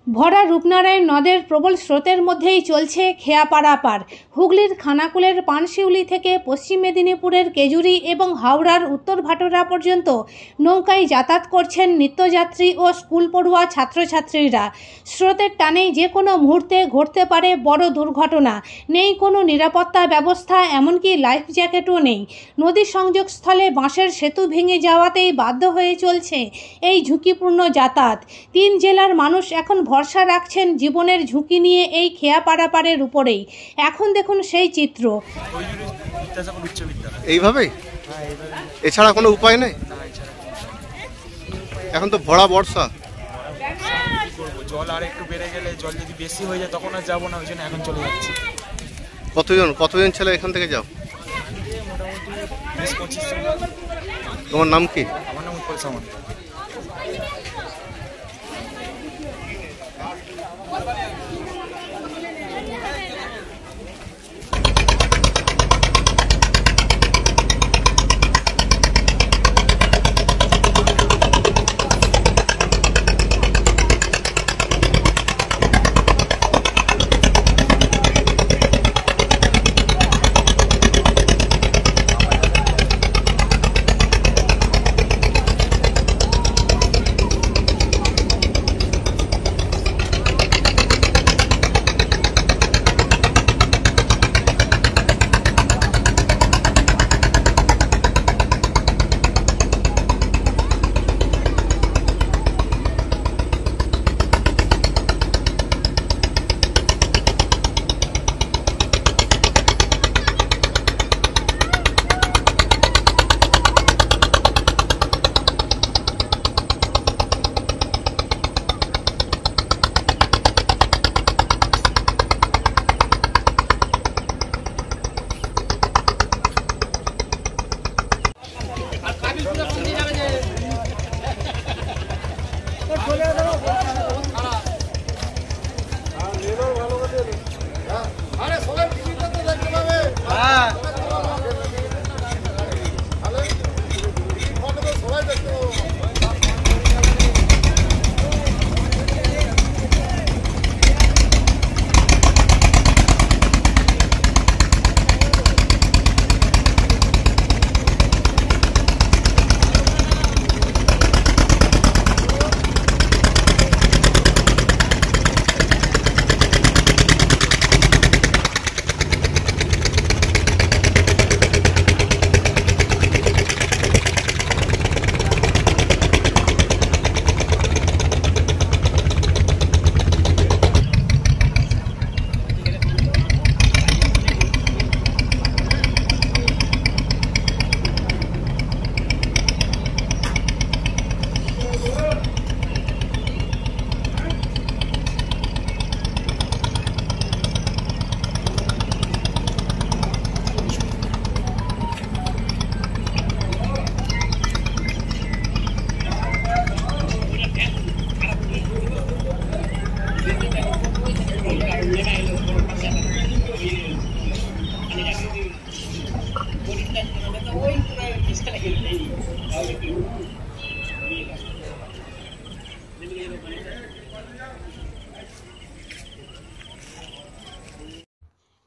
ভরা রূপনারায়ণ নদের প্রবল স্রোতের মধ্যেই চলছে খেয়া পারাপার। হুগলির খানাকুলের পানশিউলি থেকে পশ্চিম মেদিনীপুরের কেজুরি এবং হাওড়ার উত্তর ভাটোরা পর্যন্ত নৌকায় যাতায়াত করছেন নিত্যযাত্রী ও স্কুল পড়ুয়া ছাত্রছাত্রীরা। স্রোতের টানেই যে কোনো মুহূর্তে ঘটতে পারে বড় দুর্ঘটনা। নেই কোনো নিরাপত্তা ব্যবস্থা, এমনকি লাইফ জ্যাকেটও নেই। নদী সংযোগস্থলে বাঁশের সেতু ভেঙে যাওয়াতেই বাধ্য হয়ে চলছে এই ঝুঁকিপূর্ণ যাতায়াত। 3 জেলার মানুষ এখন ভরসা রাখছেন জীবনের ঝুঁকি নিয়ে এই খেয়া পারাপারের উপরেই। এখন দেখুন সেই চিত্র। এইভাবে এছাড়া কোনো উপায় নেই। এখন তো ভরা বর্ষা, জল আর একটু বেড়ে গেলে, জল যদি বেশি হয়ে যায় তখন আর যাবো না, ওই জন্য এখন চলে যাচ্ছি। কতজন ছেলে এখান থেকে যাও? মোটামুটি 20-25 জন। তোমার নাম কি? আমার নাম উৎপল সামন্ত।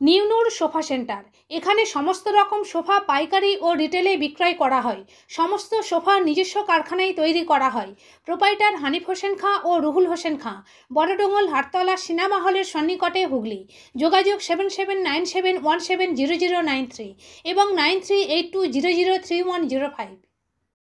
নিউনুর সোফা সেন্টার। এখানে সমস্ত রকম সোফা পাইকারি ও রিটেলে বিক্রয় করা হয়। সমস্ত সোফা নিজস্ব কারখানায় তৈরি করা হয়। প্রোপাইটার হানিফ হোসেন খাঁ ও রুহুল হোসেন খাঁ, বড়ডোঙ্গল হাটতলা সিনেমা হলের সন্নিকটে, হুগলি। যোগাযোগ 7797170093 এবং 9382003105।